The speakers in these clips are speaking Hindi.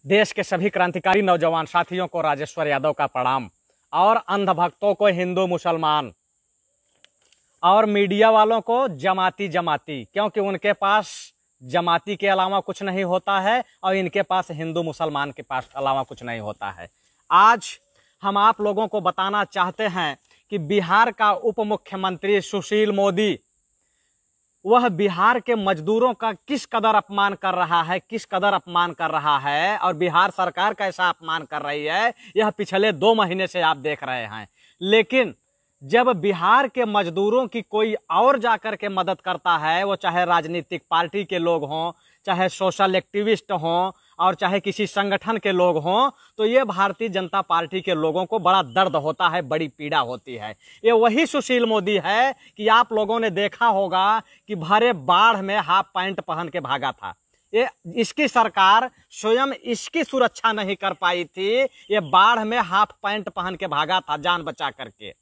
देश के सभी क्रांतिकारी नौजवान साथियों को राजेश्वर यादव का प्रणाम और अंधभक्तों को हिंदू मुसलमान और मीडिया वालों को जमाती, क्योंकि उनके पास जमाती के अलावा कुछ नहीं होता है और इनके पास हिंदू मुसलमान के पास अलावा कुछ नहीं होता है। आज हम आप लोगों को बताना चाहते हैं कि बिहार का उप मुख्यमंत्री सुशील मोदी वह बिहार के मजदूरों का किस कदर अपमान कर रहा है और बिहार सरकार कैसा अपमान कर रही है, यह पिछले 2 महीने से आप देख रहे हैं। लेकिन जब बिहार के मजदूरों की कोई और जाकर के मदद करता है, वो चाहे राजनीतिक पार्टी के लोग हों, चाहे सोशल एक्टिविस्ट हों और चाहे किसी संगठन के लोग हों, तो ये भारतीय जनता पार्टी के लोगों को बड़ा दर्द होता है, बड़ी पीड़ा होती है। ये वही सुशील मोदी है कि आप लोगों ने देखा होगा कि भरे बाढ़ में हाफ पैंट पहन के भागा था। इसकी सरकार स्वयं इसकी सुरक्षा नहीं कर पाई थी, ये बाढ़ में हाफ पैंट पहन के भागा था जान बचा करके।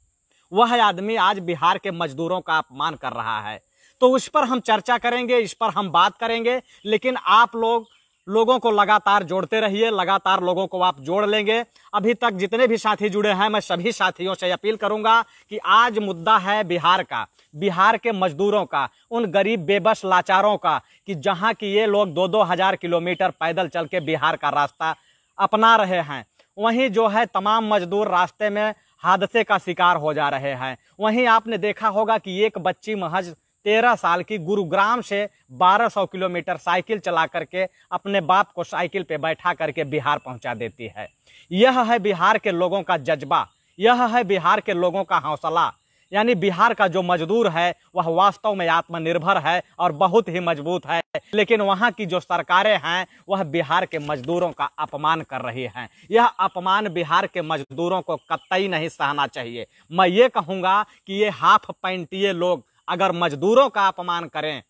वह आदमी आज बिहार के मजदूरों का अपमान कर रहा है। तो उस पर हम चर्चा करेंगे, इस पर हम बात करेंगे, लेकिन आप लोगों को लगातार जोड़ते रहिए, लगातार लोगों को आप जोड़ लेंगे। अभी तक जितने भी साथी जुड़े हैं, मैं सभी साथियों से अपील करूंगा कि आज मुद्दा है बिहार का, बिहार के मजदूरों का, उन गरीब बेबस लाचारों का, कि जहां की ये लोग 2-2 हजार किलोमीटर पैदल चल के बिहार का रास्ता अपना रहे हैं। वहीं जो है तमाम मजदूर रास्ते में हादसे का शिकार हो जा रहे हैं। वहीं आपने देखा होगा कि एक बच्ची महज 13 साल की गुरुग्राम से 1200 किलोमीटर साइकिल चला करके अपने बाप को साइकिल पे बैठा करके बिहार पहुंचा देती है। यह है बिहार के लोगों का जज्बा, यह है बिहार के लोगों का हौसला। यानी बिहार का जो मजदूर है वह वास्तव में आत्मनिर्भर है और बहुत ही मजबूत है, लेकिन वहाँ की जो सरकारें हैं वह बिहार के मजदूरों का अपमान कर रही हैं। यह अपमान बिहार के मजदूरों को कतई नहीं सहना चाहिए। मैं ये कहूँगा कि ये हाफ पैंटिए लोग अगर मजदूरों का अपमान करें,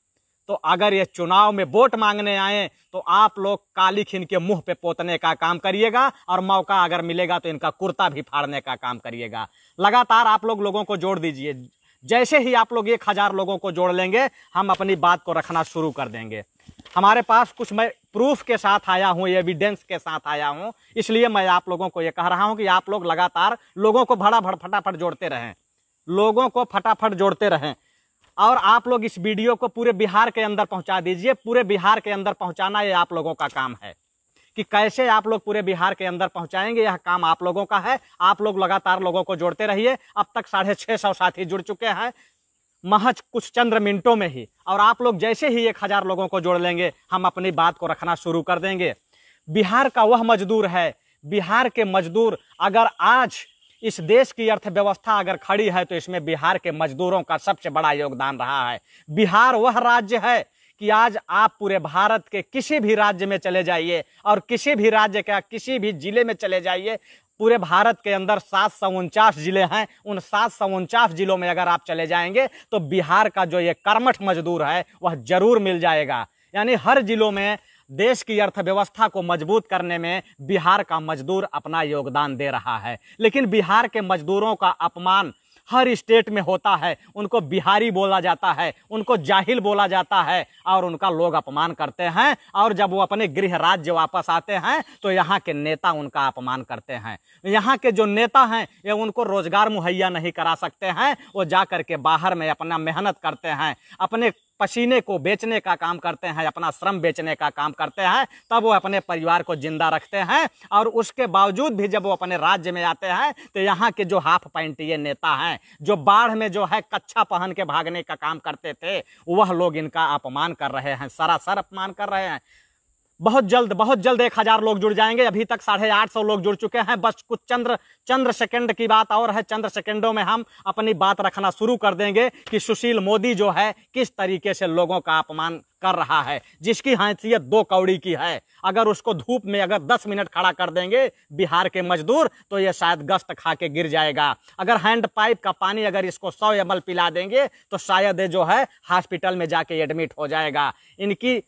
तो अगर ये चुनाव में वोट मांगने आए तो आप लोग काली खीन के मुंह पे पोतने का काम करिएगा और मौका अगर मिलेगा तो इनका कुर्ता भी फाड़ने का काम करिएगा। लगातार आप लोगों को जोड़ दीजिए। जैसे ही आप लोग 1000 लोगों को जोड़ लेंगे, हम अपनी बात को रखना शुरू कर देंगे। हमारे पास कुछ मैं प्रूफ के साथ आया हूँ, एविडेंस के साथ आया हूँ, इसलिए मैं आप लोगों को ये कह रहा हूँ कि आप लोग लगातार लोगों को फटाफट जोड़ते रहें, लोगों को फटाफट जोड़ते रहें। और आप लोग इस वीडियो को पूरे बिहार के अंदर पहुंचा दीजिए। पूरे बिहार के अंदर पहुंचाना ये आप लोगों का काम है। कि कैसे आप लोग पूरे बिहार के अंदर पहुंचाएंगे, यह काम आप लोगों का है। आप लोग लगातार लोगों को जोड़ते रहिए। अब तक 650 साथी जुड़ चुके हैं महज कुछ चंद मिनटों में ही, और आप लोग जैसे ही 1000 लोगों को जोड़ लेंगे, हम अपनी बात को रखना शुरू कर देंगे। बिहार का वह मजदूर है, बिहार के मजदूर, अगर आज इस देश की अर्थव्यवस्था अगर खड़ी है तो इसमें बिहार के मजदूरों का सबसे बड़ा योगदान रहा है। बिहार वह राज्य है कि आज आप पूरे भारत के किसी भी राज्य में चले जाइए और किसी भी राज्य का किसी भी जिले में चले जाइए, पूरे भारत के अंदर 749 जिले हैं। उन 749 जिलों में अगर आप चले जाएंगे तो बिहार का जो ये कर्मठ मजदूर है वह जरूर मिल जाएगा। यानी हर जिलों में देश की अर्थव्यवस्था को मजबूत करने में बिहार का मजदूर अपना योगदान दे रहा है। लेकिन बिहार के मजदूरों का अपमान हर स्टेट में होता है। उनको बिहारी बोला जाता है, उनको जाहिल बोला जाता है और उनका लोग अपमान करते हैं। और जब वो अपने गृह राज्य वापस आते हैं तो यहाँ के नेता उनका अपमान करते हैं। यहाँ के जो नेता हैं ये उनको रोजगार मुहैया नहीं करा सकते हैं। वो जा करके बाहर में अपना मेहनत करते हैं, अपने पसीने को बेचने का काम करते हैं, अपना श्रम बेचने का काम करते हैं, तब वो अपने परिवार को जिंदा रखते हैं। और उसके बावजूद भी जब वो अपने राज्य में आते हैं तो यहाँ के जो हाफ पैंटिए नेता हैं, जो बाढ़ में जो है कच्छा पहन के भागने का काम करते थे, वह लोग इनका अपमान कर रहे हैं, सरासर अपमान कर रहे हैं। बहुत जल्द 1000 लोग जुड़ जाएंगे। अभी तक 850 लोग जुड़ चुके हैं। बस कुछ चंद्र सेकंड की बात और है। चंद्र सेकंडों में हम अपनी बात रखना शुरू कर देंगे कि सुशील मोदी जो है किस तरीके से लोगों का अपमान कर रहा है, जिसकी हैसियत 2 कौड़ी की है। अगर उसको धूप में अगर 10 मिनट खड़ा कर देंगे बिहार के मजदूर तो ये शायद गश्त खा के गिर जाएगा। अगर हैंड पाइप का पानी अगर इसको 100 ml पिला देंगे तो शायद ये जो है हॉस्पिटल में जाके एडमिट हो जाएगा। इनकी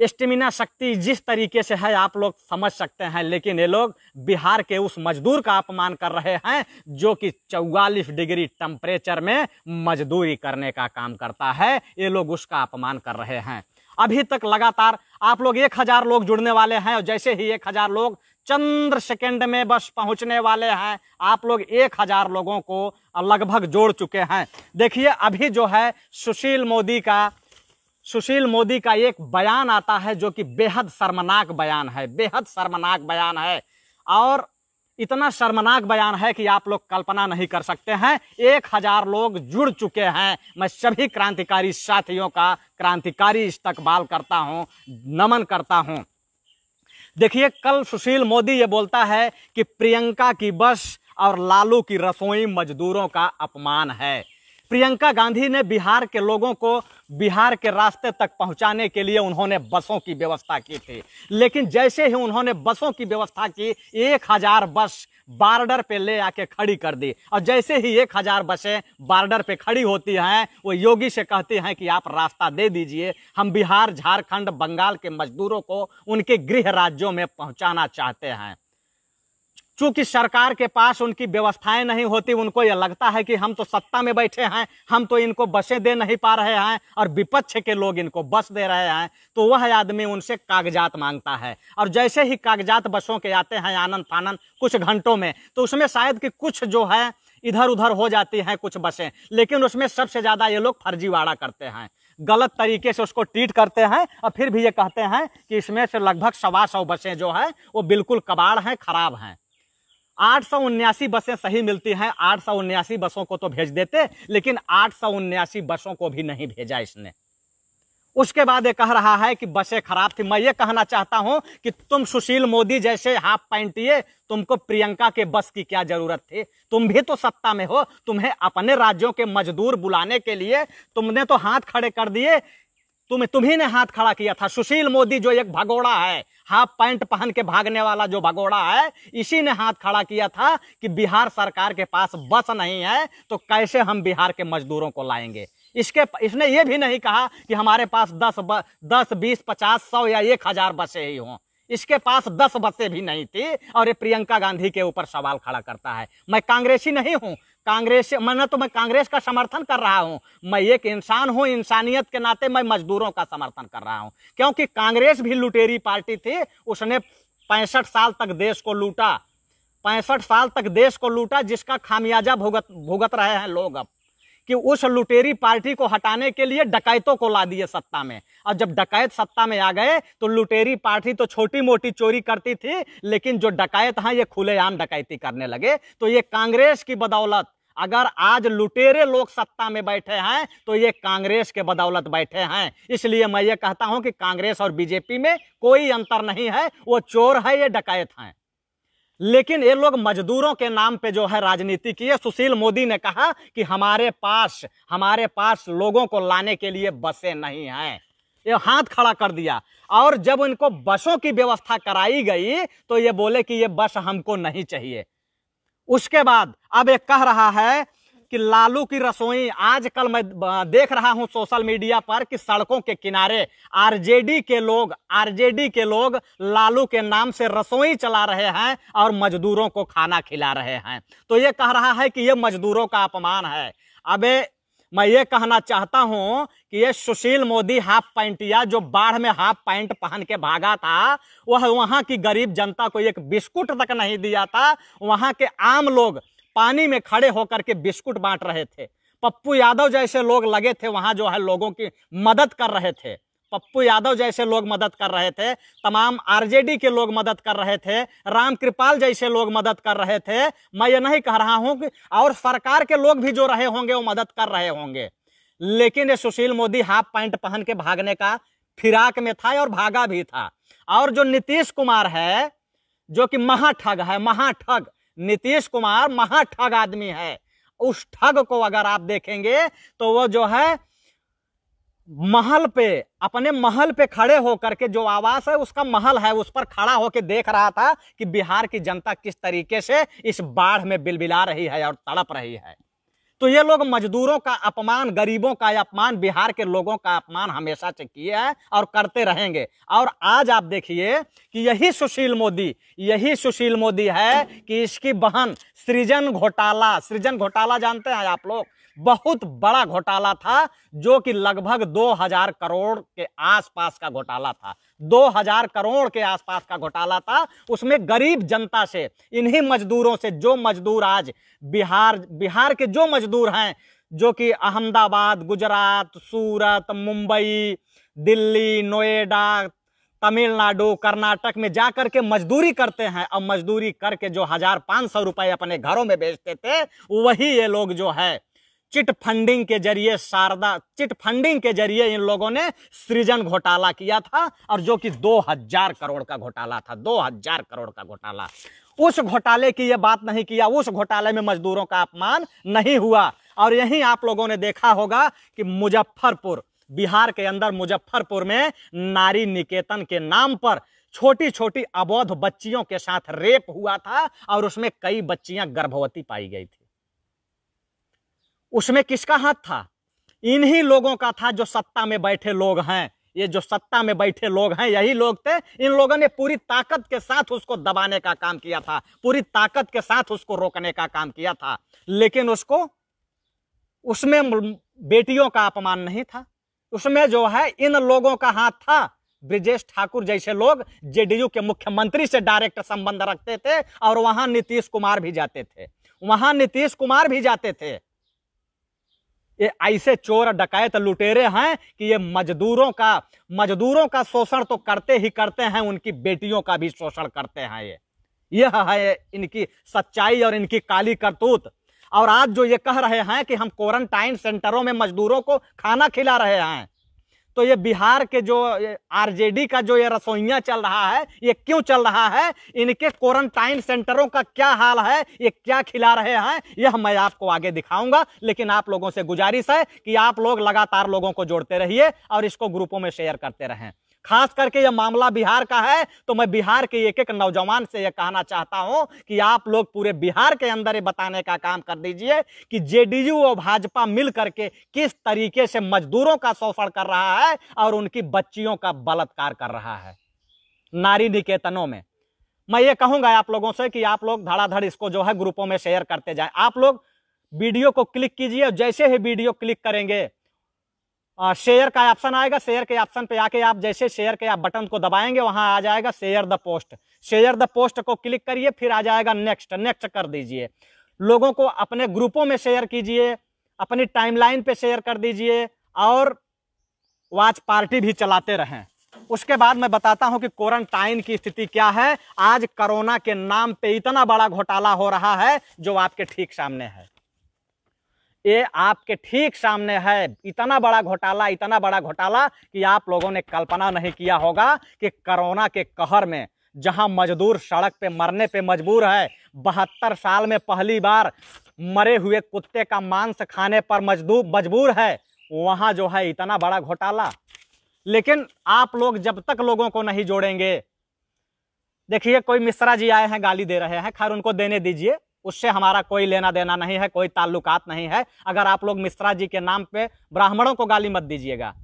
स्टेमिना शक्ति जिस तरीके से है आप लोग समझ सकते हैं। लेकिन ये लोग बिहार के उस मजदूर का अपमान कर रहे हैं जो कि 44 डिग्री टेम्परेचर में मजदूरी करने का काम करता है। ये लोग उसका अपमान कर रहे हैं। अभी तक लगातार आप लोग 1000 लोग जुड़ने वाले हैं और जैसे ही 1000 लोग चंद सेकंड में बस पहुंचने वाले हैं, आप लोग 1000 लोगों को लगभग जोड़ चुके हैं। देखिए अभी जो है सुशील मोदी का एक बयान आता है जो कि बेहद शर्मनाक बयान है, बेहद शर्मनाक बयान है, और इतना शर्मनाक बयान है कि आप लोग कल्पना नहीं कर सकते हैं। 1000 लोग जुड़ चुके हैं। मैं सभी क्रांतिकारी साथियों का क्रांतिकारी इस्तकबाल करता हूं, नमन करता हूं। देखिए कल सुशील मोदी ये बोलता है कि प्रियंका की बस और लालू की रसोई मजदूरों का अपमान है। प्रियंका गांधी ने बिहार के लोगों को बिहार के रास्ते तक पहुंचाने के लिए उन्होंने बसों की व्यवस्था की थी, लेकिन जैसे ही उन्होंने बसों की व्यवस्था की 1000 बस बॉर्डर पे ले आके खड़ी कर दी, और जैसे ही 1000 बसें बॉर्डर पे खड़ी होती हैं वो योगी से कहती हैं कि आप रास्ता दे दीजिए, हम बिहार, झारखंड, बंगाल के मजदूरों को उनके गृह राज्यों में पहुंचाना चाहते हैं। चूंकि सरकार के पास उनकी व्यवस्थाएं नहीं होती, उनको यह लगता है कि हम तो सत्ता में बैठे हैं, हम तो इनको बसें दे नहीं पा रहे हैं और विपक्ष के लोग इनको बस दे रहे हैं, तो वह आदमी उनसे कागजात मांगता है। और जैसे ही कागजात बसों के आते हैं आनन फानन कुछ घंटों में, तो उसमें शायद कि कुछ जो है इधर उधर हो जाती हैं कुछ बसें, लेकिन उसमें सबसे ज्यादा ये लोग फर्जीवाड़ा करते हैं, गलत तरीके से उसको ट्रीट करते हैं, और फिर भी ये कहते हैं कि इसमें से लगभग 125 बसें जो है वो बिल्कुल कबाड़ हैं, खराब हैं। 879 बसें सही मिलती हैं, 879 बसों को तो भेज देते, लेकिन 879 बसों को भी नहीं भेजा इसने। उसके बाद ये कह रहा है कि बसें खराब थी। मैं ये कहना चाहता हूं कि तुम सुशील मोदी जैसे हाफ पैंटिए, तुमको प्रियंका के बस की क्या जरूरत थी? तुम भी तो सत्ता में हो, तुम्हें अपने राज्यों के मजदूर बुलाने के लिए तुमने तो हाथ खड़े कर दिए, तुम्ही ने हाथ खड़ा किया था। सुशील मोदी जो एक भगोड़ा है, हाफ पैंट पहन के भागने वाला जो भगोड़ा है, इसी ने हाथ खड़ा किया था कि बिहार सरकार के पास बस नहीं है तो कैसे हम बिहार के मजदूरों को लाएंगे। इसने ये भी नहीं कहा कि हमारे पास 10, 20, 50, 100 या 1000 बसें ही हों। इसके पास 10 बसें भी नहीं थी और ये प्रियंका गांधी के ऊपर सवाल खड़ा करता है। मैं कांग्रेसी नहीं हूं, मैं कांग्रेस का समर्थन कर रहा हूं, मैं एक इंसान हूं, इंसानियत के नाते मैं मजदूरों का समर्थन कर रहा हूं, क्योंकि कांग्रेस भी लुटेरी पार्टी थी। उसने 65 साल तक देश को लूटा, 65 साल तक देश को लूटा, जिसका खामियाजा भुगत रहे हैं लोग अब, कि उस लुटेरी पार्टी को हटाने के लिए डकैतों को ला दिए सत्ता में। और जब डकैत सत्ता में आ गए तो लुटेरी पार्टी तो छोटी मोटी चोरी करती थी, लेकिन जो डकैत हैं ये खुलेआम डकैती करने लगे। तो ये कांग्रेस की बदौलत, अगर आज लुटेरे लोग सत्ता में बैठे हैं तो ये कांग्रेस के बदौलत बैठे हैं। इसलिए मैं ये कहता हूं कि कांग्रेस और बीजेपी में कोई अंतर नहीं है, वो चोर है, ये डकैत हैं, लेकिन ये लोग मजदूरों के नाम पे जो है राजनीति की है। सुशील मोदी ने कहा कि हमारे पास लोगों को लाने के लिए बसें नहीं हैं, ये हाथ खड़ा कर दिया। और जब उनको बसों की व्यवस्था कराई गई तो ये बोले कि ये बस हमको नहीं चाहिए। उसके बाद अब एक कह रहा है कि लालू की रसोई, आजकल मैं देख रहा हूं सोशल मीडिया पर कि सड़कों के किनारे आरजेडी के लोग लालू के नाम से रसोई चला रहे हैं और मजदूरों को खाना खिला रहे हैं। तो ये कह रहा है कि ये मजदूरों का अपमान है। अबे मैं ये कहना चाहता हूं कि ये सुशील मोदी हाफ पैंटिया जो बाढ़ में हाफ पैंट पहन के भागा था, वह वहां की गरीब जनता को एक बिस्कुट तक नहीं दिया था। वहां के आम लोग पानी में खड़े होकर के बिस्कुट बांट रहे थे। पप्पू यादव जैसे लोग लगे थे वहां, जो है लोगों की मदद कर रहे थे। पप्पू यादव जैसे लोग मदद कर रहे थे, तमाम आरजेडी के लोग मदद कर रहे थे, राम कृपाल जैसे लोग मदद कर रहे थे। मैं ये नहीं कह रहा हूं कि और सरकार के लोग भी जो रहे होंगे वो मदद कर रहे होंगे, लेकिन ये सुशील मोदी हाफ पैंट पहन के भागने का फिराक में था और भागा भी था। और जो नीतीश कुमार है, जो कि महाठग है, महाठग नीतीश कुमार महाठग आदमी है। उस ठग को अगर आप देखेंगे तो वो जो है महल पे, अपने महल पे खड़े होकर के, जो आवास है उसका महल है, उस पर खड़ा होकर देख रहा था कि बिहार की जनता किस तरीके से इस बाढ़ में बिलबिला रही है और तड़प रही है। तो ये लोग मजदूरों का अपमान, गरीबों का अपमान, बिहार के लोगों का अपमान हमेशा से किए हैं और करते रहेंगे। और आज आप देखिए कि यही सुशील मोदी है कि इसकी बहन सृजन घोटाला जानते हैं आप लोग? बहुत बड़ा घोटाला था, जो कि लगभग 2000 करोड़ के आसपास का घोटाला था। 2000 करोड़ के आसपास का घोटाला था। उसमें गरीब जनता से, इन्हीं मजदूरों से, जो मजदूर आज बिहार के जो मजदूर हैं, जो कि अहमदाबाद, गुजरात, सूरत, मुंबई, दिल्ली, नोएडा, तमिलनाडु, कर्नाटक में जाकर के मजदूरी करते हैं, और मजदूरी करके जो 1500 रुपए अपने घरों में बेचते थे, वही ये लोग जो है चिट फंडिंग के जरिए, शारदा चिट फंडिंग के जरिए इन लोगों ने सृजन घोटाला किया था, और जो कि 2000 करोड़ का घोटाला था। 2000 करोड़ का घोटाला। उस घोटाले की ये बात नहीं किया, उस घोटाले में मजदूरों का अपमान नहीं हुआ। और यहीं आप लोगों ने देखा होगा कि मुजफ्फरपुर, बिहार के अंदर मुजफ्फरपुर में नारी निकेतन के नाम पर छोटी छोटी अबोध बच्चियों के साथ रेप हुआ था, और उसमें कई बच्चियां गर्भवती पाई गई थी। उसमें किसका हाथ था? इन्हीं लोगों का था, जो सत्ता में बैठे लोग हैं। ये जो सत्ता में बैठे लोग हैं, यही लोग थे। इन लोगों ने पूरी ताकत के साथ उसको दबाने का काम किया था, पूरी ताकत के साथ उसको रोकने का काम किया था। लेकिन उसमें बेटियों का अपमान नहीं था, उसमें जो है इन लोगों का हाथ था। ब्रिजेश ठाकुर जैसे लोग जेडीयू के मुख्यमंत्री से डायरेक्ट संबंध रखते थे, और वहां नीतीश कुमार भी जाते थे। ये ऐसे चोर डकैत लुटेरे हैं कि ये मजदूरों का शोषण तो करते ही करते हैं, उनकी बेटियों का भी शोषण करते हैं। यह है इनकी सच्चाई और इनकी काली करतूत। और आज जो ये कह रहे हैं कि हम क्वारंटाइन सेंटरों में मजदूरों को खाना खिला रहे हैं, तो ये बिहार के जो आरजेडी का जो ये रसोइया चल रहा है, ये क्यों चल रहा है? इनके क्वारंटाइन सेंटरों का क्या हाल है, ये क्या खिला रहे हैं, यह मैं आपको आगे दिखाऊंगा। लेकिन आप लोगों से गुजारिश है कि आप लोग लगातार लोगों को जोड़ते रहिए और इसको ग्रुपों में शेयर करते रहें। खास करके यह मामला बिहार का है, तो मैं बिहार के एक एक नौजवान से यह कहना चाहता हूं कि आप लोग पूरे बिहार के अंदर ये बताने का काम कर दीजिए कि जेडीयू और भाजपा मिल करके किस तरीके से मजदूरों का शोषण कर रहा है और उनकी बच्चियों का बलात्कार कर रहा है नारी निकेतनों में। मैं ये कहूंगा आप लोगों से कि आप लोग धड़ाधड़ इसको जो है ग्रुपों में शेयर करते जाएं। आप लोग वीडियो को क्लिक कीजिए, और जैसे ही वीडियो क्लिक करेंगे शेयर का ऑप्शन आएगा। शेयर के ऑप्शन पे आके आप जैसे शेयर के आप बटन को दबाएंगे, वहां आ जाएगा share the post. Share the post को क्लिक करिए, फिर आ जाएगा नेक्स्ट कर दीजिए। लोगों को अपने ग्रुपों में शेयर कीजिए, अपनी टाइमलाइन पे शेयर कर दीजिए, और वॉच पार्टी भी चलाते रहें। उसके बाद मैं बताता हूं कि क्वारंटाइन की स्थिति क्या है। आज कोरोना के नाम पे इतना बड़ा घोटाला हो रहा है जो आपके ठीक सामने है। ये आपके ठीक सामने है। इतना बड़ा घोटाला कि आप लोगों ने कल्पना नहीं किया होगा कि कोरोना के कहर में जहां मजदूर सड़क पे मरने पे मजबूर है, 72 साल में पहली बार मरे हुए कुत्ते का मांस खाने पर मजबूर है, वहां जो है इतना बड़ा घोटाला। लेकिन आप लोग जब तक लोगों को नहीं जोड़ेंगे, देखिए कोई मिश्रा जी आए हैं गाली दे रहे हैं, खैर उनको देने दीजिए, उससे हमारा कोई लेना देना नहीं है, कोई ताल्लुकात नहीं है। अगर आप लोग मिश्रा जी के नाम पे ब्राह्मणों को गाली मत दीजिएगा,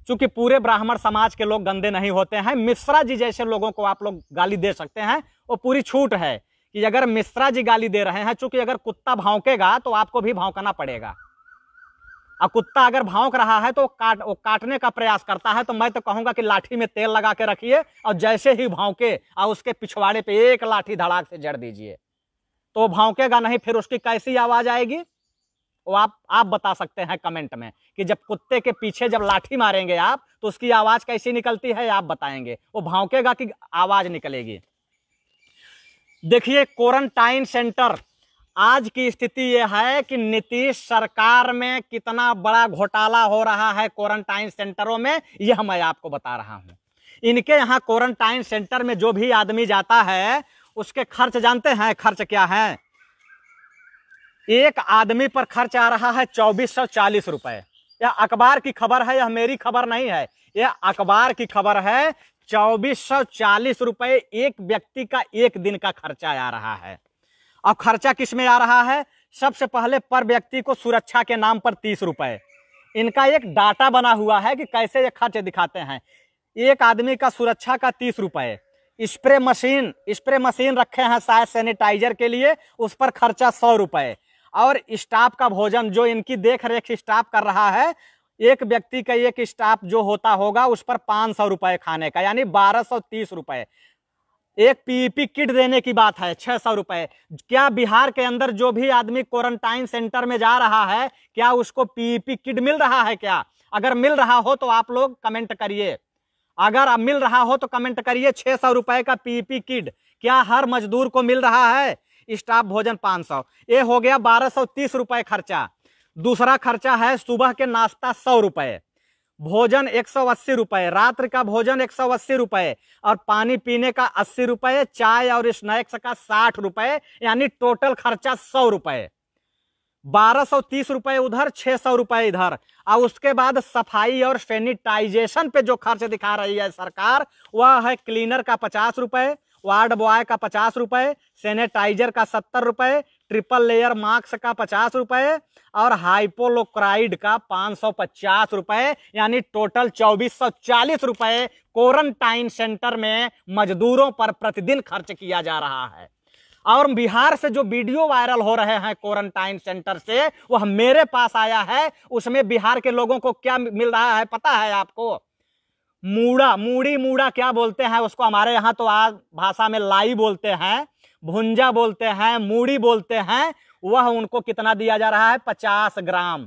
क्योंकि पूरे ब्राह्मण समाज के लोग गंदे नहीं होते हैं। मिश्रा जी जैसे लोगों को आप लोग गाली दे सकते हैं, वो पूरी छूट है कि अगर मिश्रा जी गाली दे रहे हैं, चूंकि अगर कुत्ता भौंकेगा तो आपको भी भौंकना पड़ेगा, और कुत्ता अगर भौंक रहा है तो वो काटने का प्रयास करता है, तो मैं तो कहूंगा कि लाठी में तेल लगा के रखिए, और जैसे ही भौंके और उसके पिछवाड़े पे एक लाठी धड़ाक से जड़ दीजिए, तो भौंकेगा नहीं। फिर उसकी कैसी आवाज आएगी वो आप बता सकते हैं कमेंट में, कि जब कुत्ते के पीछे जब लाठी मारेंगे आप तो उसकी आवाज कैसी निकलती है आप बताएंगे, वो भौंकेगा कि आवाज निकलेगी। देखिए क्वारंटाइन सेंटर, आज की स्थिति यह है कि नीतीश सरकार में कितना बड़ा घोटाला हो रहा है क्वारंटाइन सेंटरों में, यह मैं आपको बता रहा हूं। इनके यहाँ क्वारंटाइन सेंटर में जो भी आदमी जाता है उसके खर्च जानते हैं? खर्च क्या है? एक आदमी पर खर्च आ रहा है 2440 रुपए। यह अखबार की खबर है, यह मेरी खबर नहीं है, यह अखबार की खबर है। 2440 रुपए एक व्यक्ति का एक दिन का खर्चा आ रहा है। और खर्चा किस में आ रहा है? सबसे पहले पर व्यक्ति को सुरक्षा के नाम पर 30 रुपए। इनका एक डाटा बना हुआ है कि कैसे ये खर्च दिखाते हैं। एक आदमी का सुरक्षा का 30 रुपए, स्प्रे मशीन रखे हैं शायद सैनिटाइजर के लिए, उस पर खर्चा 100 रुपए। और स्टाफ का भोजन जो इनकी देख रेख स्टाफ कर रहा है, एक व्यक्ति का एक स्टाफ जो होता होगा उस पर 500 रुपए खाने का, यानी 1230 रुपए। एक पीईपी किट देने की बात है 600 रुपए। क्या बिहार के अंदर जो भी आदमी क्वारंटाइन सेंटर में जा रहा है, क्या उसको पीईपी किट मिल रहा है क्या? अगर मिल रहा हो तो आप लोग कमेंट करिए। अगर अब मिल रहा हो तो कमेंट करिए। 600 रुपए का पीईपी किट क्या हर मजदूर को मिल रहा है? स्टाफ भोजन 500, ये हो गया 1230 रुपए खर्चा। दूसरा खर्चा है सुबह के नाश्ता 100 रुपए, भोजन 180 रुपए, रात्रि का भोजन 180 रुपए और पानी पीने का 80 रुपए, चाय और स्नैक्स का 60 रुपए, यानी टोटल खर्चा 100 रुपए। 1230 रुपए उधर, 600 रुपए इधर। और उसके बाद सफाई और सैनिटाइजेशन पे जो खर्च दिखा रही है सरकार, वह है क्लीनर का 50 रुपए, वार्ड बॉय का 50 रुपए, सैनिटाइजर का 70 रुपए, ट्रिपल लेयर मास्क का 50 रुपए और हाइपोलोक्राइड का 550 रुपए, यानी टोटल 2440 रुपए क्वारंटाइन सेंटर में मजदूरों पर प्रतिदिन खर्च किया जा रहा है। और बिहार से जो वीडियो वायरल हो रहे हैं क्वारंटाइन सेंटर से, वह मेरे पास आया है। उसमें बिहार के लोगों को क्या मिल रहा है पता है आपको? मूड़ा क्या बोलते हैं उसको, हमारे यहाँ तो आज भाषा में लाई बोलते हैं, भुंजा बोलते हैं, मूड़ी बोलते हैं। वह उनको कितना दिया जा रहा है? 50 ग्राम।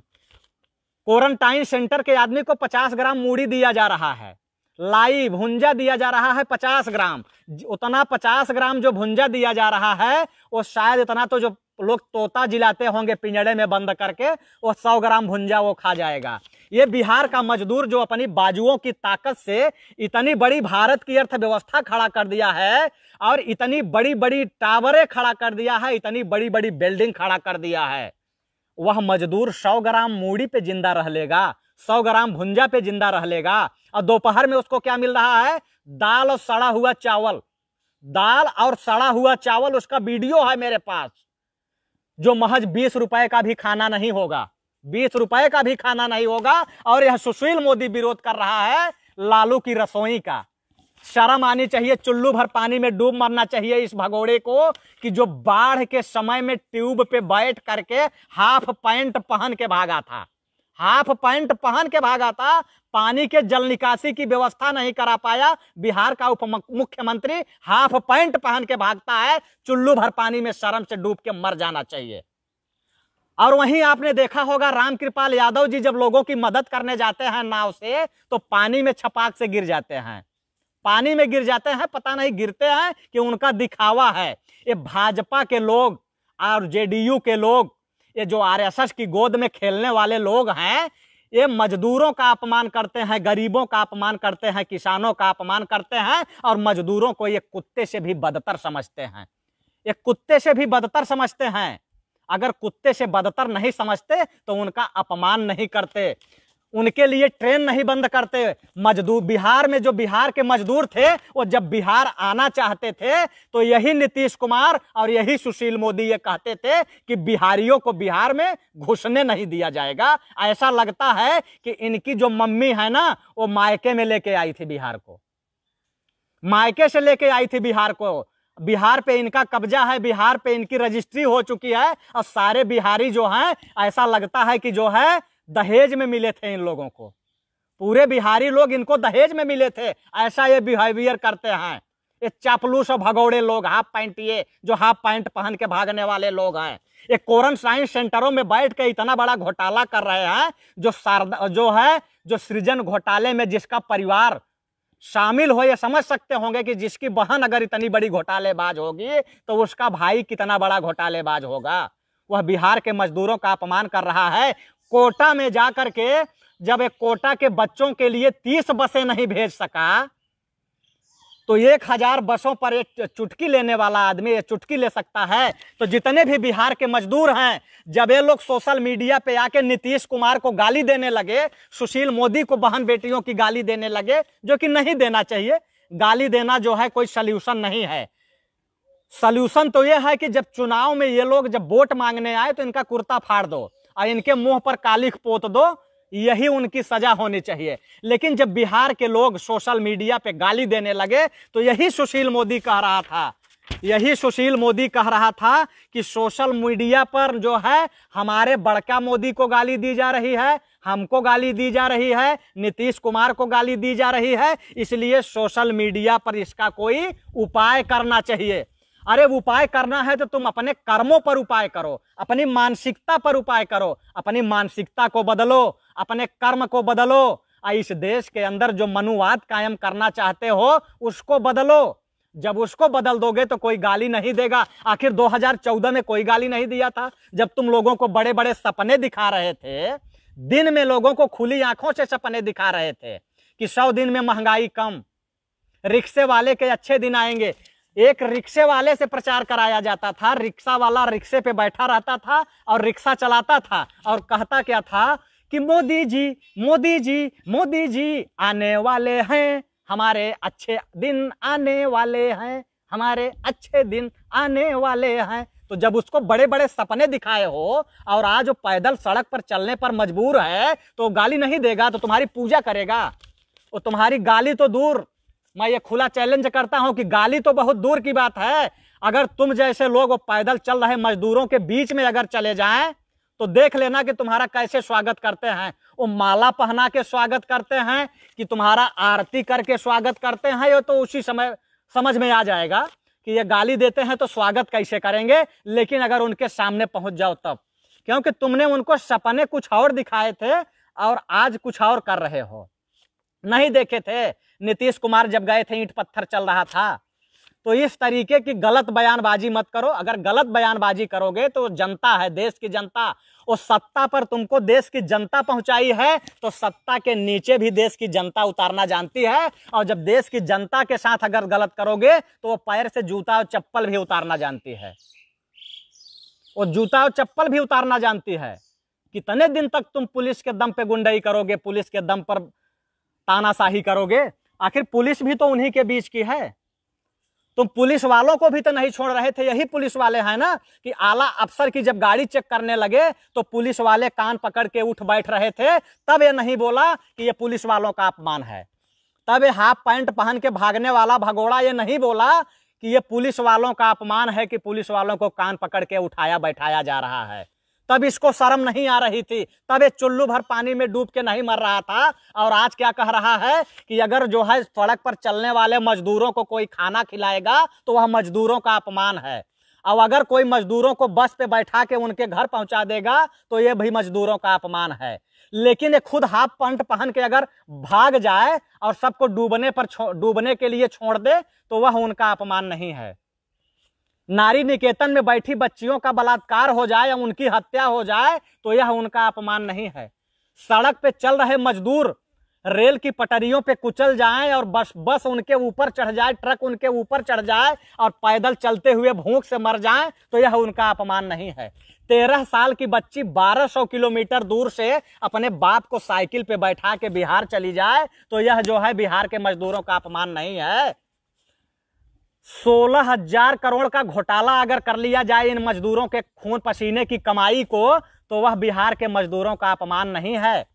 क्वारंटाइन सेंटर के आदमी को 50 ग्राम मूड़ी दिया जा रहा है, लाई भुंजा दिया जा रहा है 50 ग्राम। उतना 50 ग्राम जो भुंजा दिया जा रहा है, वो शायद इतना तो जो लोग तोता जिलाते होंगे पिंजड़े में बंद करके, वो 100 ग्राम भुंजा वो खा जाएगा। ये बिहार का मजदूर जो अपनी बाजुओं की ताकत से इतनी बड़ी भारत की अर्थव्यवस्था खड़ा कर दिया है और इतनी बड़ी बड़ी टावरें खड़ा कर दिया है, इतनी बड़ी बड़ी बिल्डिंग खड़ा कर दिया है, वह मजदूर 100 ग्राम मूड़ी पे जिंदा रह लेगा, 100 ग्राम भुंजा पे जिंदा रह लेगा। और दोपहर में उसको क्या मिल रहा है? दाल और सड़ा हुआ चावल। दाल और सड़ा हुआ चावल, उसका वीडियो है मेरे पास, जो महज 20 रुपए का भी खाना नहीं होगा, 20 रुपए का भी खाना नहीं होगा। और यह सुशील मोदी विरोध कर रहा है लालू की रसोई का। शर्म आनी चाहिए, चुल्लू भर पानी में डूब मरना चाहिए इस भगोड़े को, कि जो बाढ़ के समय में ट्यूब पे बैठ करके हाफ पैंट पहन के भागा था, हाफ पैंट पहन के भागा था, पानी के जल निकासी की व्यवस्था नहीं करा पाया। बिहार का उप मुख्यमंत्री हाफ पैंट पहन के भागता है, चुल्लू भर पानी में शर्म से डूब के मर जाना चाहिए। और वहीं आपने देखा होगा रामकृपाल यादव जी जब लोगों की मदद करने जाते हैं नाव से, तो पानी में छपाक से गिर जाते हैं, पानी में गिर जाते हैं। पता नहीं गिरते हैं कि उनका दिखावा है। ये भाजपा के लोग और जेडीयू के लोग, ये जो आरएसएस की गोद में खेलने वाले लोग हैं, ये मजदूरों का अपमान करते हैं, गरीबों का अपमान करते हैं, किसानों का अपमान करते हैं और मजदूरों को ये कुत्ते से भी बदतर समझते हैं, ये कुत्ते से भी बदतर समझते हैं। अगर कुत्ते से बदतर नहीं समझते तो उनका अपमान नहीं करते, उनके लिए ट्रेन नहीं बंद करते। मजदूर बिहार में जो बिहार के मजदूर थे, वो जब बिहार आना चाहते थे तो यही नीतीश कुमार और यही सुशील मोदी ये कहते थे कि बिहारियों को बिहार में घुसने नहीं दिया जाएगा। ऐसा लगता है कि इनकी जो मम्मी है ना, वो मायके में लेके आई थी बिहार को, मायके से लेके आई थी बिहार को। बिहार पे इनका कब्जा है, बिहार पे इनकी रजिस्ट्री हो चुकी है और सारे बिहारी जो हैं, ऐसा लगता है कि जो है दहेज में मिले थे इन लोगों को, पूरे बिहारी लोग इनको दहेज में मिले थे। ऐसा ये बिहेवियर करते हैं ये चापलूस और भगौड़े लोग, हाफ पैंट, ये जो हाफ पैंट पहन के भागने वाले लोग हैं। ये क्वारंटाइन सेंटरों में बैठ के इतना बड़ा घोटाला कर रहे हैं, जो सृजन घोटाले में जिसका परिवार शामिल हो, ये समझ सकते होंगे कि जिसकी बहन अगर इतनी बड़ी घोटालेबाज होगी तो उसका भाई कितना बड़ा घोटालेबाज होगा। वह बिहार के मजदूरों का अपमान कर रहा है। कोटा में जाकर के जब एक कोटा के बच्चों के लिए 30 बसें नहीं भेज सका, तो 1000 बसों पर एक चुटकी लेने वाला आदमी ये चुटकी ले सकता है। तो जितने भी बिहार के मजदूर हैं, जब ये लोग सोशल मीडिया पे आके नीतीश कुमार को गाली देने लगे, सुशील मोदी को बहन बेटियों की गाली देने लगे, जो कि नहीं देना चाहिए। गाली देना जो है कोई सल्यूशन नहीं है। सल्यूशन तो यह है कि जब चुनाव में ये लोग जब वोट मांगने आए तो इनका कुर्ता फाड़ दो और इनके मुंह पर कालिख पोत दो, यही उनकी सजा होनी चाहिए। लेकिन जब बिहार के लोग सोशल मीडिया पे गाली देने लगे तो यही सुशील मोदी कह रहा था यही सुशील मोदी कह रहा था कि सोशल मीडिया पर जो है हमारे बड़का मोदी को गाली दी जा रही है, हमको गाली दी जा रही है, नीतीश कुमार को गाली दी जा रही है, इसलिए सोशल मीडिया पर इसका कोई उपाय करना चाहिए। अरे उपाय करना है तो तुम अपने कर्मों पर उपाय करो, अपनी मानसिकता पर उपाय करो, अपनी मानसिकता को बदलो, अपने कर्म को बदलो। इस देश के अंदर जो मनुवाद कायम करना चाहते हो उसको बदलो। जब उसको बदल दोगे तो कोई गाली नहीं देगा। आखिर 2014 में कोई गाली नहीं दिया था जब तुम लोगों को बड़े बड़े सपने दिखा रहे थे, दिन में लोगों को खुली आंखों से सपने दिखा रहे थे कि 100 दिन में महंगाई कम, रिक्शे वाले के अच्छे दिन आएंगे। एक रिक्शे वाले से प्रचार कराया जाता था, रिक्शा वाला रिक्शे पे बैठा रहता था और रिक्शा चलाता था और कहता क्या था कि मोदी जी मोदी जी मोदी जी आने वाले हैं, हमारे अच्छे दिन आने वाले हैं, हमारे अच्छे दिन आने वाले हैं। तो जब उसको बड़े बड़े सपने दिखाए हो और आज वो पैदल सड़क पर चलने पर मजबूर है तो गाली नहीं देगा तो तुम्हारी पूजा करेगा। वो तुम्हारी गाली तो दूर, मैं ये खुला चैलेंज करता हूं कि गाली तो बहुत दूर की बात है। अगर तुम जैसे लोग वो पैदल चल रहे मजदूरों के बीच में अगर चले जाएं तो देख लेना कि तुम्हारा कैसे स्वागत करते हैं। वो माला पहना के स्वागत करते हैं कि तुम्हारा आरती करके स्वागत करते हैं, ये तो उसी समय समझ में आ जाएगा कि ये गाली देते हैं तो स्वागत कैसे करेंगे। लेकिन अगर उनके सामने पहुंच जाओ तब, क्योंकि तुमने उनको सपने कुछ और दिखाए थे और आज कुछ और कर रहे हो। नहीं देखे थे नीतीश कुमार जब गए थे ईंट पत्थर चल रहा था। तो इस तरीके की गलत बयानबाजी मत करो। अगर गलत बयानबाजी करोगे तो जनता है, देश की जनता, उस सत्ता पर तुमको देश की जनता पहुंचाई है तो सत्ता के नीचे भी देश की जनता उतारना जानती है। और जब देश की जनता के साथ अगर गलत करोगे तो वो पैर से जूता और चप्पल भी उतारना जानती है। वो जूता और चप्पल भी उतारना जानती है। कितने दिन तक तुम पुलिस के दम पे गुंडाई करोगे, पुलिस के दम पर तानाशाही करोगे? आखिर पुलिस भी तो उन्हीं के बीच की है। तुम पुलिस वालों को भी तो नहीं छोड़ रहे थे। यही पुलिस वाले हैं ना कि आला अफसर की जब गाड़ी चेक करने लगे तो पुलिस वाले कान पकड़ के उठ बैठ रहे थे। तब ये नहीं बोला कि ये पुलिस वालों का अपमान है। तब ये हाफ पैंट पहन के भागने वाला भगोड़ा ये नहीं बोला कि ये पुलिस वालों का अपमान है कि पुलिस वालों को कान पकड़ के उठाया बैठाया जा रहा है। तब इसको शर्म नहीं आ रही थी। तब ये चुल्लू भर पानी में डूब के नहीं मर रहा था। और आज क्या कह रहा है कि अगर जो है सड़क पर चलने वाले मजदूरों को कोई खाना खिलाएगा तो वह मजदूरों का अपमान है। और अगर कोई मजदूरों को बस पे बैठा के उनके घर पहुंचा देगा तो ये भी मजदूरों का अपमान है। लेकिन ये खुद हाफ पैंट पहन के अगर भाग जाए और सबको डूबने के लिए छोड़ दे तो वह उनका अपमान नहीं है। नारी निकेतन में बैठी बच्चियों का बलात्कार हो जाए या उनकी हत्या हो जाए तो यह उनका अपमान नहीं है। सड़क पे चल रहे मजदूर रेल की पटरियों पे कुचल जाएं और बस उनके ऊपर चढ़ जाए, ट्रक उनके ऊपर चढ़ जाए और पैदल चलते हुए भूख से मर जाएं तो यह उनका अपमान नहीं है। 13 साल की बच्ची 1200 किलोमीटर दूर से अपने बाप को साइकिल पे बैठा के बिहार चली जाए तो यह जो है बिहार के मजदूरों का अपमान नहीं है। 16,000 करोड़ का घोटाला अगर कर लिया जाए इन मजदूरों के खून पसीने की कमाई को तो वह बिहार के मजदूरों का अपमान नहीं है।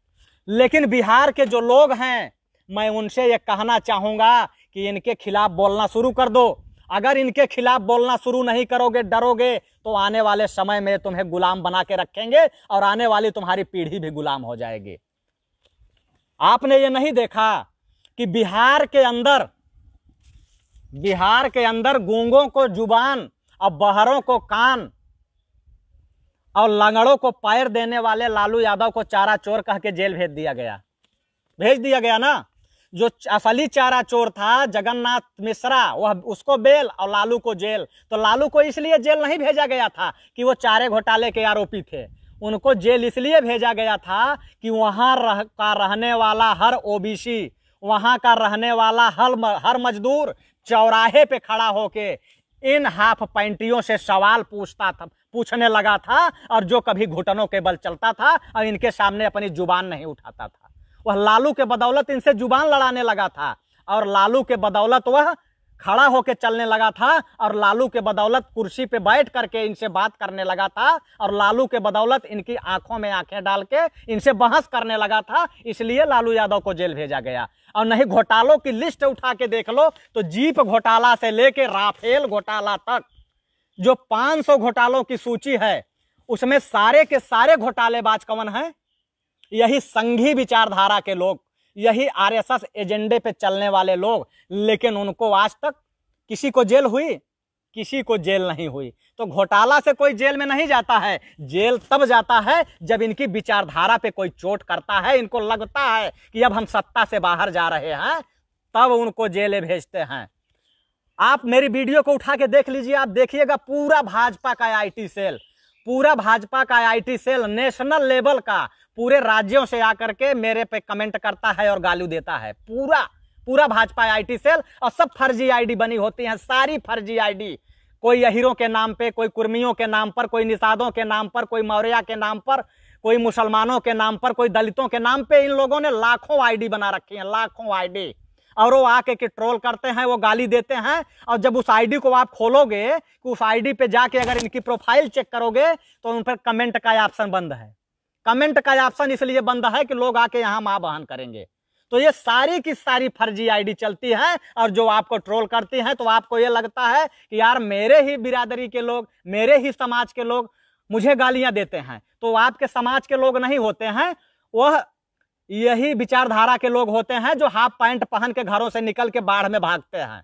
लेकिन बिहार के जो लोग हैं मैं उनसे यह कहना चाहूंगा कि इनके खिलाफ बोलना शुरू कर दो। अगर इनके खिलाफ बोलना शुरू नहीं करोगे, डरोगे, तो आने वाले समय में तुम्हें गुलाम बना के रखेंगे और आने वाली तुम्हारी पीढ़ी भी गुलाम हो जाएगी। आपने ये नहीं देखा कि बिहार के अंदर गूंगों को जुबान और बहरों को कान और लंगड़ों को पैर देने वाले लालू यादव को चारा चोर कह के जेल भेज दिया गया ना। जो असली चारा चोर था जगन्नाथ मिश्रा, वह उसको बेल और लालू को जेल। तो लालू को इसलिए जेल नहीं भेजा गया था कि वो चारे घोटाले के आरोपी थे। उनको जेल इसलिए भेजा गया था कि वहां का रहने वाला हर ओबीसी, वहां का रहने वाला हर मजदूर चौराहे पे खड़ा होके इन हाफ पैंटियों से सवाल पूछने लगा था और जो कभी घुटनों के बल चलता था और इनके सामने अपनी जुबान नहीं उठाता था, वह लालू के बदौलत इनसे जुबान लड़ाने लगा था। और लालू के बदौलत वह खड़ा होकर चलने लगा था और लालू के बदौलत कुर्सी पे बैठ करके इनसे बात करने लगा था और लालू के बदौलत इनकी आंखों में आंखें डाल के इनसे बहस करने लगा था, इसलिए लालू यादव को जेल भेजा गया। और नहीं, घोटालों की लिस्ट उठा के देख लो तो जीप घोटाला से लेके राफेल घोटाला तक जो 500 घोटालों की सूची है उसमें सारे के सारे घोटालेबाज कौन हैं? यही संघी विचारधारा के लोग, यही आरएसएस एजेंडे पे चलने वाले लोग। लेकिन उनको आज तक किसी को जेल हुई? किसी को जेल नहीं हुई। तो घोटाला से कोई जेल में नहीं जाता है, जेल तब जाता है जब इनकी विचारधारा पे कोई चोट करता है, इनको लगता है कि अब हम सत्ता से बाहर जा रहे हैं, तब उनको जेलें भेजते हैं। आप मेरी वीडियो को उठा के देख लीजिए, आप देखिएगा पूरा भाजपा का आईटी सेल, पूरा भाजपा का आईटी सेल नेशनल लेवल का पूरे राज्यों से आकर के मेरे पे कमेंट करता है और गाली देता है। पूरा भाजपा आईटी सेल, और सब फर्जी आईडी बनी होती हैं, सारी फर्जी आईडी। कोई अहीरों के नाम पे, कोई कुर्मियों के नाम पर, कोई निषादों के नाम पर, कोई मौर्या के नाम पर, कोई मुसलमानों के नाम पर, कोई दलितों के नाम पे इन लोगों ने लाखों आईडी बना रखी हैं, लाखों आईडी। और वो आके के ट्रोल करते हैं, वो गाली देते हैं। और जब उस आईडी को आप खोलोगे, उस आईडी पे जाके अगर इनकी प्रोफाइल चेक करोगे तो उन पर कमेंट का ऑप्शन बंद है। कमेंट का ऑप्शन इसलिए बंद है कि लोग आके यहाँ मां बहन करेंगे। तो ये सारी की सारी फर्जी आईडी चलती है और जो आपको ट्रोल करती हैं, तो आपको ये लगता है कि यार मेरे ही बिरादरी के लोग, मेरे ही समाज के लोग मुझे गालियां देते हैं। तो आपके समाज के लोग नहीं होते हैं, वह यही विचारधारा के लोग होते हैं जो हाफ पैंट पहन के घरों से निकल के बाढ़ में भागते हैं।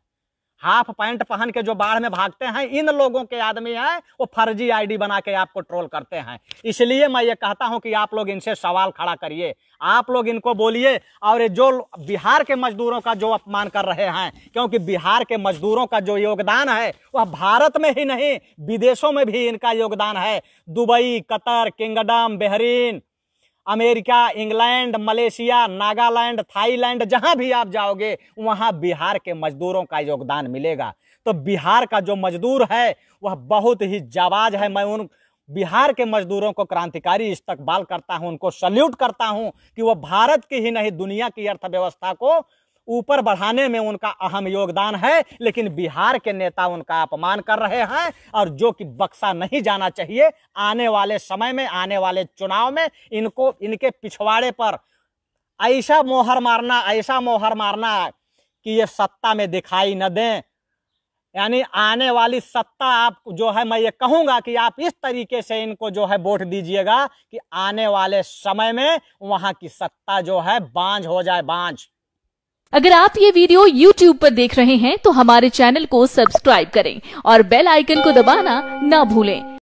हाफ पैंट पहन के जो बाढ़ में भागते हैं, इन लोगों के आदमी हैं, वो फर्जी आईडी बना के आपको ट्रोल करते हैं। इसलिए मैं ये कहता हूं कि आप लोग इनसे सवाल खड़ा करिए, आप लोग इनको बोलिए। और जो बिहार के मजदूरों का जो अपमान कर रहे हैं, क्योंकि बिहार के मजदूरों का जो योगदान है वह भारत में ही नहीं विदेशों में भी इनका योगदान है। Dubai, Qatar, kingdom, Bahrain, America, England, Malaysia, Nagaland, Thailand, जहां भी आप जाओगे वहां बिहार के मजदूरों का योगदान मिलेगा। तो बिहार का जो मजदूर है वह बहुत ही जाबाज है। मैं उन बिहार के मजदूरों को क्रांतिकारी इस्तकबाल करता हूं, उनको सल्यूट करता हूं कि वह भारत की ही नहीं दुनिया की अर्थव्यवस्था को ऊपर बढ़ाने में उनका अहम योगदान है। लेकिन बिहार के नेता उनका अपमान कर रहे हैं, और जो कि बख्शा नहीं जाना चाहिए। आने वाले समय में, आने वाले चुनाव में इनको, इनके पिछवाड़े पर ऐसा मोहर मारना कि ये सत्ता में दिखाई न दें। यानी आने वाली सत्ता, आप जो है, मैं ये कहूंगा कि आप इस तरीके से इनको जो है वोट दीजिएगा कि आने वाले समय में वहां की सत्ता जो है बांझ हो जाए, बांझ। अगर आप ये वीडियो YouTube पर देख रहे हैं तो हमारे चैनल को सब्सक्राइब करें और बेल आइकन को दबाना ना भूलें।